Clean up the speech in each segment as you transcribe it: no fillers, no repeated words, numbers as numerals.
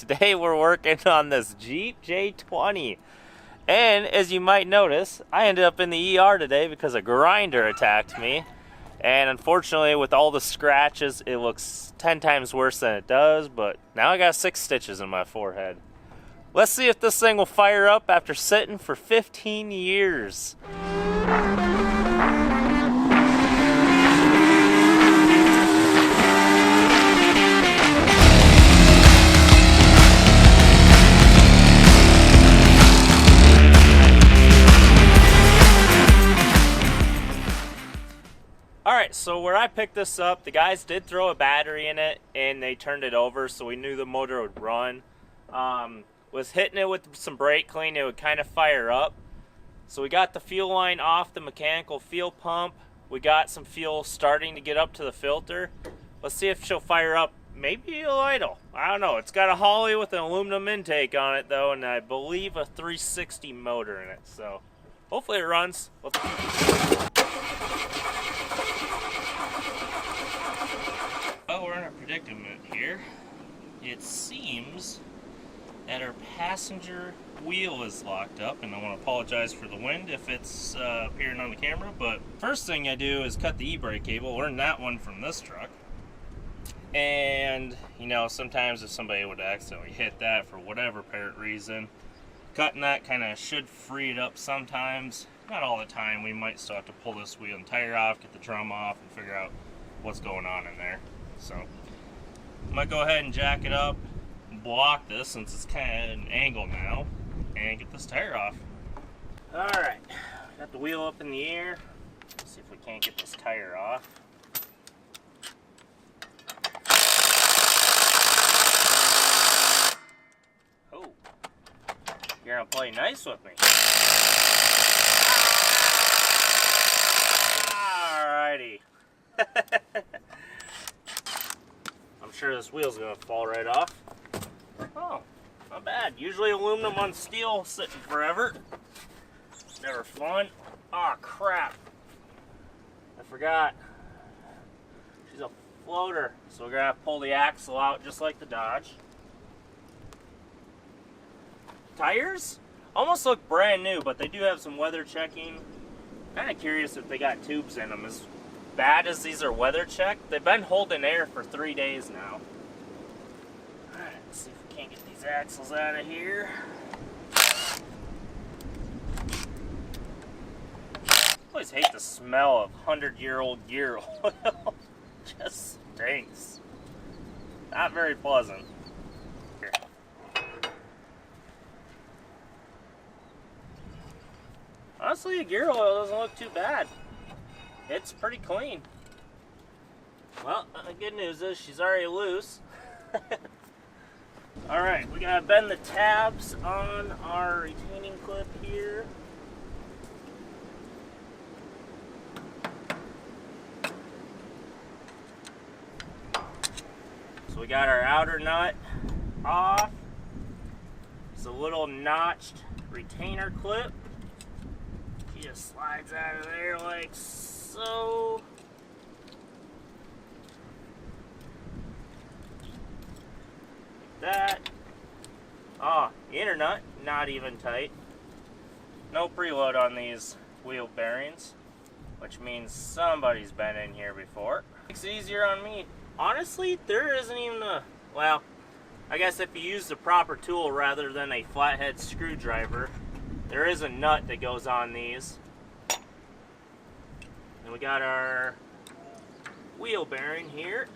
Today we're working on this Jeep J20. And as you might notice, I ended up in the ER today because a grinder attacked me. And unfortunately, with all the scratches, it looks 10 times worse than it does, but now I got 6 stitches in my forehead. Let's see if this thing will fire up after sitting for 15 years. Alright, so where I picked this up, the guys did throw a battery in it and they turned it over so we knew the motor would run. Was hitting it with some brake clean, it would kind of fire up. So we got the fuel line off the mechanical fuel pump. We got some fuel starting to get up to the filter. Let's see if she'll fire up. Maybe it'll idle. I don't know. It's got a Holly with an aluminum intake on it though, and I believe a 360 motor in it. So hopefully it runs. Well, we're in a predicament here. It seems that our passenger wheel is locked up, and I want to apologize for the wind if it's appearing on the camera, but first thing I do is cut the e-brake cable, learn that one from this truck. And, you know, sometimes if somebody would accidentally hit that for whatever apparent reason, cutting that kind of should free it up sometimes. Not all the time. We might still have to pull this wheel and tire off, get the drum off, and figure out what's going on in there. So I might go ahead and jack it up, block this since it's kind of at an angle now, and get this tire off. Alright, got the wheel up in the air. Let's see if we can't get this tire off. Oh, you're gonna play nice with me. Alrighty. I'm sure this wheel's gonna fall right off. Oh, not bad. Usually aluminum on steel sitting forever. Never fun. Oh crap. I forgot. She's a floater. So we're gonna have to pull the axle out just like the Dodge. Tires almost look brand new, but they do have some weather checking. Kinda curious if they got tubes in them. As bad as these are weather checked, they've been holding air for 3 days now. Alright, let's see if we can't get these axles out of here. I always hate the smell of 100-year-old gear oil. Just stinks. Not very pleasant. Here. Honestly, the gear oil doesn't look too bad. It's pretty clean. Well, the good news is she's already loose. Alright, we gotta bend the tabs on our retaining clip here. So we got our outer nut off. It's a little notched retainer clip. She just slides out of there like so. That. Oh, the inner nut, not even tight. No preload on these wheel bearings, which means somebody's been in here before. Makes it easier on me. Honestly, there isn't even a, well, I guess if you use the proper tool rather than a flathead screwdriver, there is a nut that goes on these. And we got our wheel bearing here.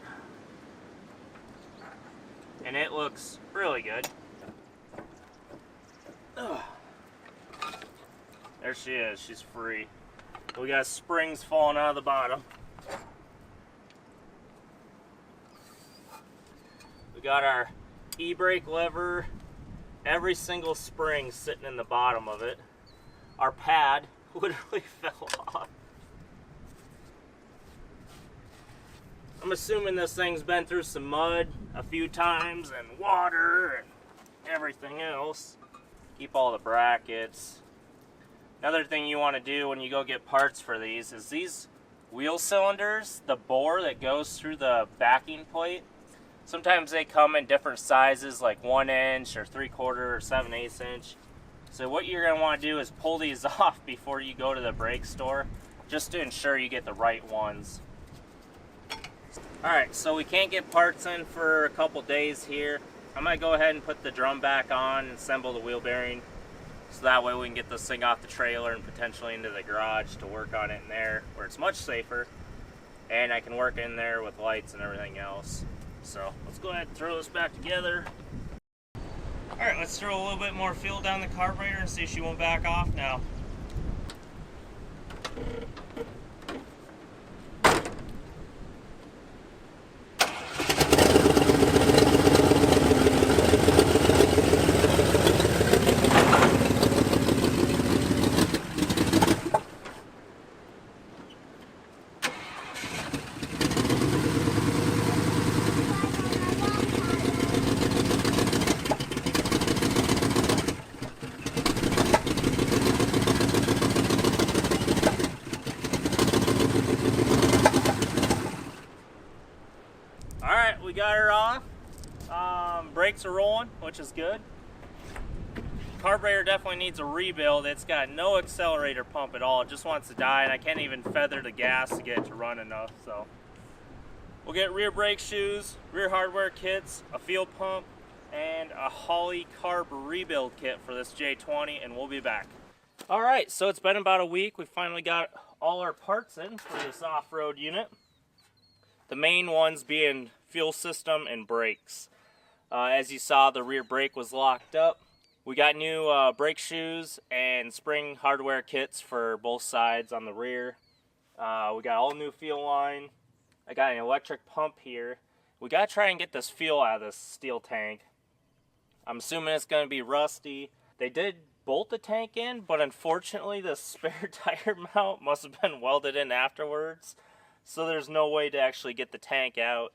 And it looks really good. Ugh. There she is, she's free. We got springs falling out of the bottom. We got our e-brake lever, every single spring sitting in the bottom of it. Our pad literally fell off. I'm assuming this thing's been through some mud a few times and water and everything else. Keep all the brackets. Another thing you want to do when you go get parts for these is these wheel cylinders, the bore that goes through the backing plate, Sometimes they come in different sizes, like 1 inch or 3/4 or 7/8 inch. So what you're going to want to do is pull these off before you go to the brake store, just to ensure you get the right ones. Alright, so we can't get parts in for a couple days here. I'm going to go ahead and put the drum back on and assemble the wheel bearing, so that way we can get this thing off the trailer and potentially into the garage to work on it in there, where it's much safer, and I can work in there with lights and everything else. So let's go ahead and throw this back together. Alright, let's throw a little bit more fuel down the carburetor and see if she won't back off now. We got her off. Brakes are rolling, which is good. Carburetor definitely needs a rebuild. It's got no accelerator pump at all. It just wants to die, and I can't even feather the gas to get it to run enough. So we'll get rear brake shoes, rear hardware kits, a fuel pump, and a Holley carb rebuild kit for this J20, and we'll be back. All right, so it's been about a week. We finally got all our parts in for this off-road unit. The main ones being fuel system and brakes. As you saw, the rear brake was locked up. We got new brake shoes and spring hardware kits for both sides on the rear. We got all new fuel line. I got an electric pump here. We got to try and get this fuel out of this steel tank. I'm assuming it's going to be rusty. They did bolt the tank in, but unfortunately the spare tire mount must have been welded in afterwards. So there's no way to actually get the tank out.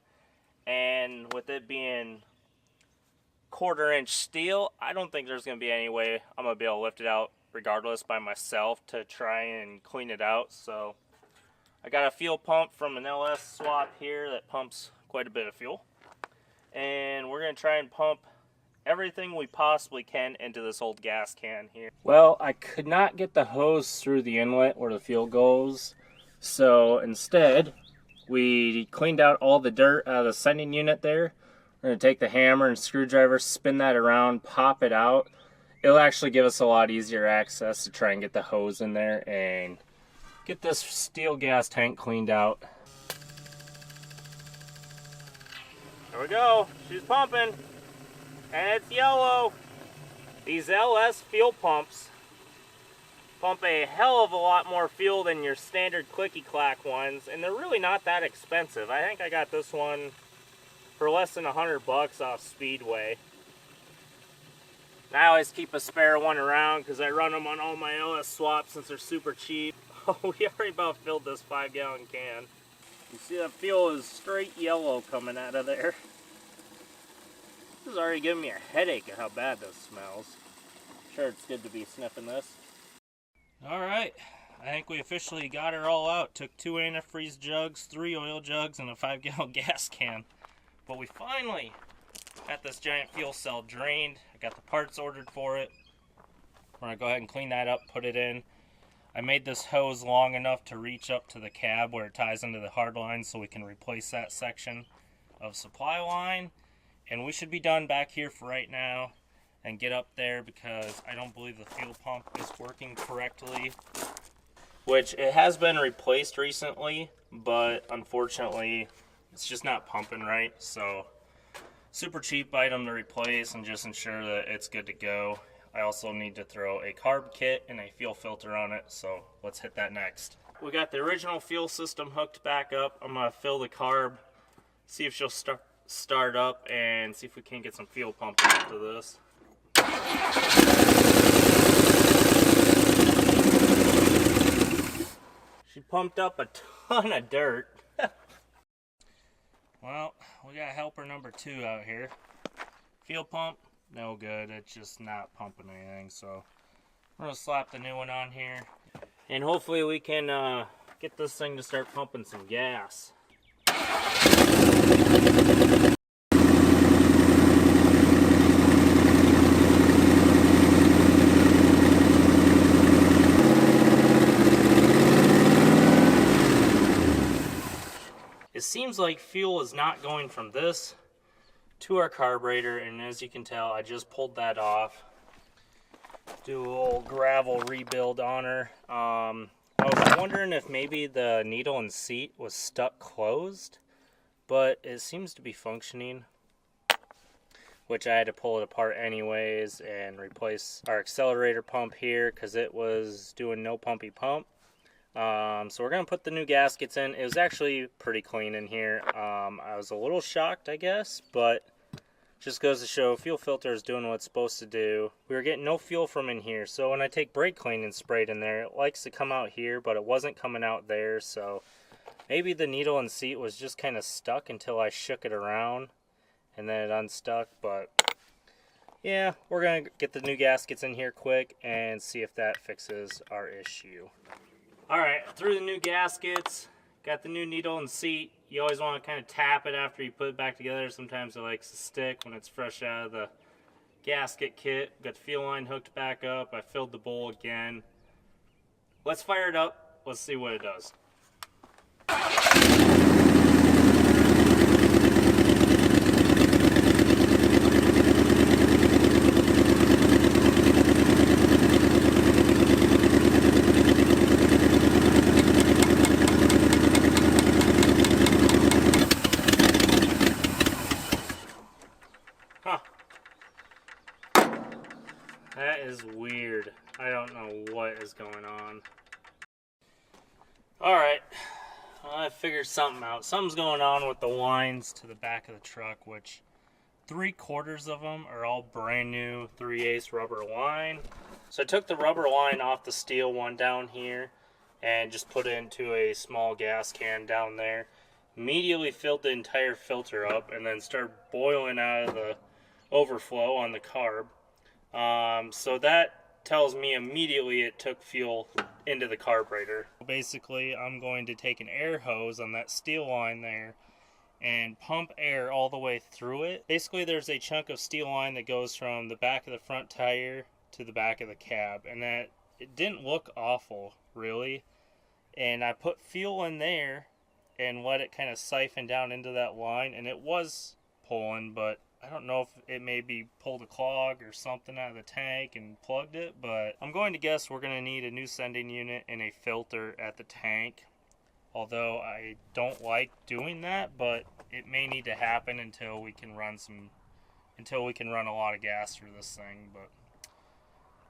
And with it being 1/4 inch steel, I don't think there's going to be any way I'm going to be able to lift it out regardless by myself to try and clean it out. So I got a fuel pump from an LS swap here that pumps quite a bit of fuel. And we're going to try and pump everything we possibly can into this old gas can here. Well, I could not get the hose through the inlet where the fuel goes. So instead, we cleaned out all the dirt out of the sending unit there. We're going to take the hammer and screwdriver, spin that around, pop it out. It'll actually give us a lot easier access to try and get the hose in there and get this steel gas tank cleaned out. There we go. She's pumping. And it's yellow. These LS fuel pumps pump a hell of a lot more fuel than your standard clicky-clack ones, and they're really not that expensive. I think I got this one for less than $100 off Speedway. I always keep a spare one around because I run them on all my LS swaps since they're super cheap. We already about filled this 5-gallon can. You see that fuel is straight yellow coming out of there. This is already giving me a headache at how bad this smells. I'm sure it's good to be sniffing this. Alright, I think we officially got her all out. Took 2 antifreeze jugs, 3 oil jugs, and a 5-gallon gas can. But we finally got this giant fuel cell drained. I got the parts ordered for it. We're going to go ahead and clean that up, put it in. I made this hose long enough to reach up to the cab where it ties into the hard line so we can replace that section of supply line. And we should be done back here for right now and get up there because I don't believe the fuel pump is working correctly. Which it has been replaced recently, but unfortunately it's just not pumping right. So super cheap item to replace and just ensure that it's good to go. I also need to throw a carb kit and a fuel filter on it, so let's hit that next. We got the original fuel system hooked back up. I'm gonna fill the carb, see if she'll start up, and see if we can get some fuel pumping into this. She pumped up a ton of dirt. Well, we got helper number 2 out here. Fuel pump, no good. It's just not pumping anything. So I'm gonna slap the new one on here, and hopefully we can get this thing to start pumping some gas. seems like fuel is not going from this to our carburetor, and as you can tell, I just pulled that off. Do a little gravel rebuild on her. I was wondering if maybe the needle and seat was stuck closed, but it seems to be functioning, which I had to pull it apart anyways and replace our accelerator pump here because it was doing no pumpy pump. So we're going to put the new gaskets in. It was actually pretty clean in here. I was a little shocked, I guess, but just goes to show fuel filter is doing what it's supposed to do. We were getting no fuel from in here, so when I take brake clean and spray it in there, it likes to come out here, but it wasn't coming out there, so maybe the needle and seat was just kind of stuck until I shook it around and then it unstuck. But yeah, we're going to get the new gaskets in here quick and see if that fixes our issue. Alright, through the new gaskets, got the new needle and seat. You always want to kind of tap it after you put it back together. Sometimes it likes to stick when it's fresh out of the gasket kit. Got the fuel line hooked back up. I filled the bowl again. Let's fire it up. Let's see what it does. That is weird. I don't know what is going on. Alright, I figured something out. Something's going on with the lines to the back of the truck, which 3/4 of them are all brand new 3/8 rubber line. So I took the rubber line off the steel one down here and just put it into a small gas can down there. Immediately filled the entire filter up and then started boiling out of the overflow on the carb. So that tells me immediately it took fuel into the carburetor. Basically, I'm going to take an air hose on that steel line there and pump air all the way through it. Basically, there's a chunk of steel line that goes from the back of the front tire to the back of the cab, and that it didn't look awful, really. And I put fuel in there and let it kind of siphon down into that line, and it was pulling, but I don't know if it maybe pulled a clog or something out of the tank and plugged it, but I'm going to guess we're going to need a new sending unit and a filter at the tank. Although I don't like doing that, but it may need to happen until we can run a lot of gas through this thing. But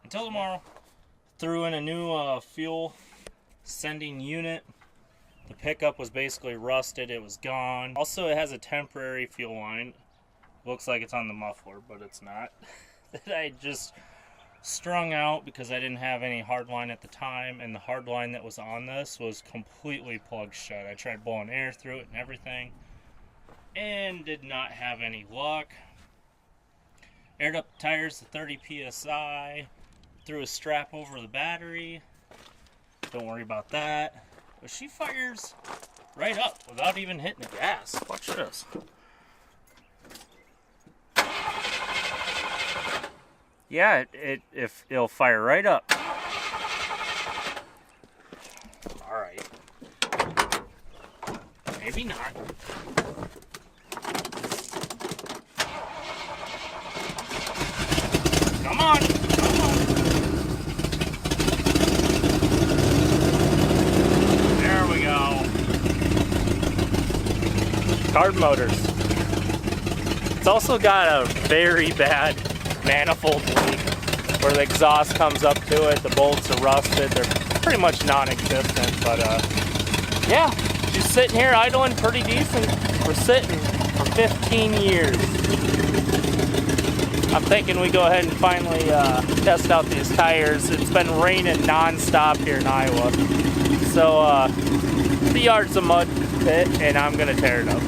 until tomorrow, threw in a new fuel sending unit. The pickup was basically rusted, it was gone. Also, it has a temporary fuel line. Looks like it's on the muffler, but it's not. That I just strung out because I didn't have any hard line at the time, and the hard line that was on this was completely plugged shut. I tried blowing air through it and everything, and did not have any luck. Aired up the tires to 30 psi, threw a strap over the battery. Don't worry about that. But she fires right up without even hitting the gas. Watch this. Yeah, it'll fire right up. Alright. Maybe not. Come on! Come on! There we go. Carb motors. It's also got a very bad manifold leak where the exhaust comes up to it. The bolts are rusted. They're pretty much non-existent, but yeah, she's sitting here idling pretty decent. We're sitting for 15 years. I'm thinking we go ahead and finally test out these tires. It's been raining non-stop here in Iowa, so the yard's a mud pit and I'm gonna tear it up.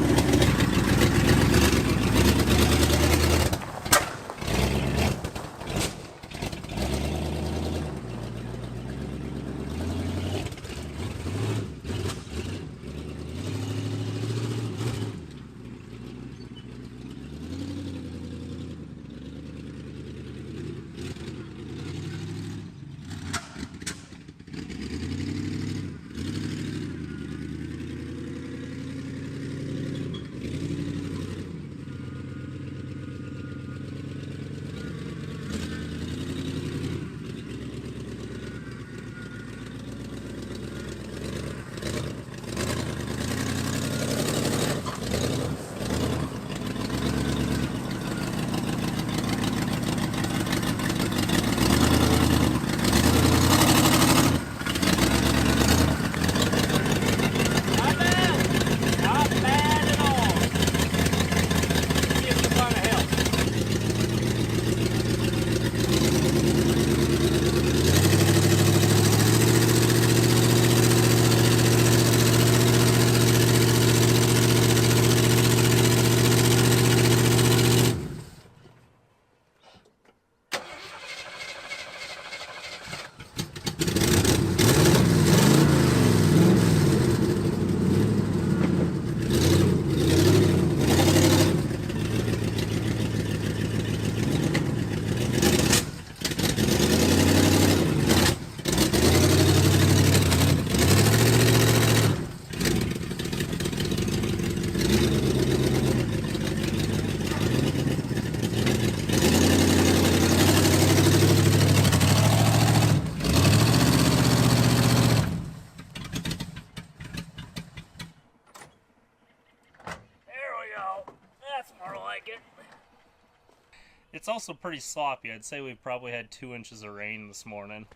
It's also pretty sloppy. I'd say we've probably had 2 inches of rain this morning.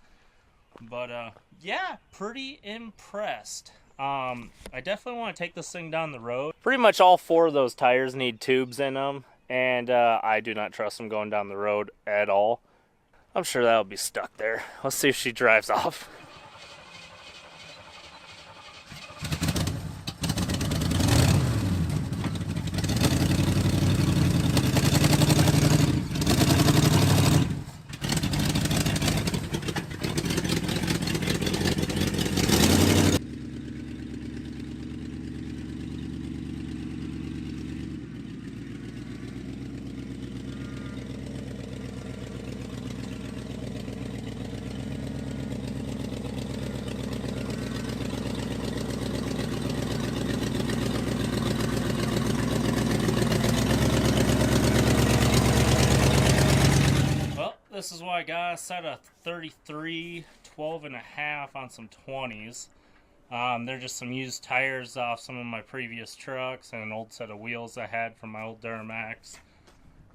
But, yeah, pretty impressed. I definitely want to take this thing down the road. Pretty much all 4 of those tires need tubes in them, and I do not trust them going down the road at all. I'm sure that'll be stuck there. Let's see if she drives off. This is why I got a set of 33, 12.5 on some 20s. They're just some used tires off some of my previous trucks and an old set of wheels I had from my old Duramax.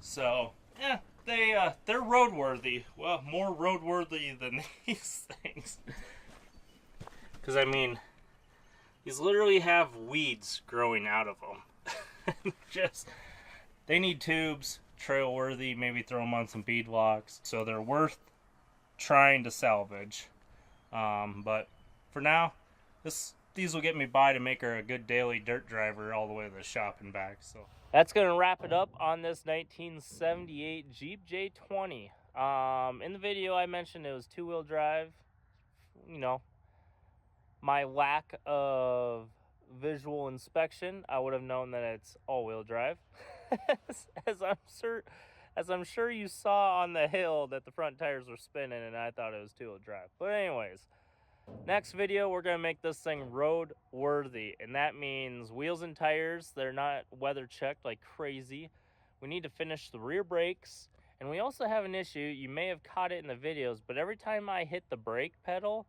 So, yeah, they're roadworthy. Well, more roadworthy than these things. Because, I mean, these literally have weeds growing out of them. They need tubes. Trail worthy, maybe throw them on some bead locks, so they're worth trying to salvage. But for now, these will get me by to make her a good daily dirt driver all the way to the shop and back. So that's gonna wrap it up on this 1978 Jeep J20. In the video I mentioned it was 2-wheel drive. You know, my lack of visual inspection, I would have known that it's all-wheel drive. as I'm sure you saw on the hill that the front tires were spinning and I thought it was 2-wheel drive. But anyways, next video we're gonna make this thing road worthy, and that means wheels and tires, they're not weather checked like crazy. We need to finish the rear brakes, and we also have an issue. You may have caught it in the videos, but every time I hit the brake pedal,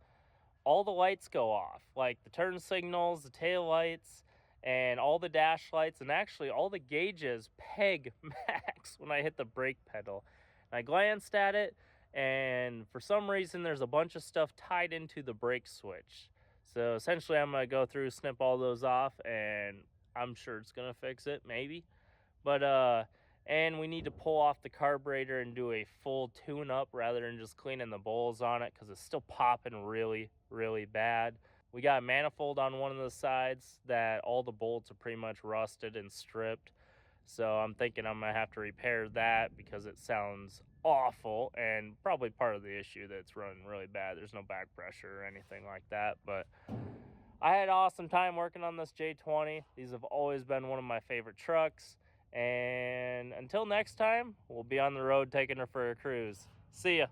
all the lights go off, like the turn signals, the tail lights, and all the dash lights, and actually all the gauges peg max when I hit the brake pedal. And I glanced at it, and for some reason there's a bunch of stuff tied into the brake switch. So essentially I'm going to go through, snip all those off, and I'm sure it's going to fix it, maybe. But, and we need to pull off the carburetor and do a full tune-up rather than just cleaning the bowls on it, because it's still popping really, really bad. We got a manifold on one of the sides that all the bolts are pretty much rusted and stripped. So I'm thinking I'm going to have to repair that because it sounds awful, and probably part of the issue that it's running really bad. There's no back pressure or anything like that. But I had an awesome time working on this J20. These have always been one of my favorite trucks. And until next time, we'll be on the road taking her for a cruise. See ya.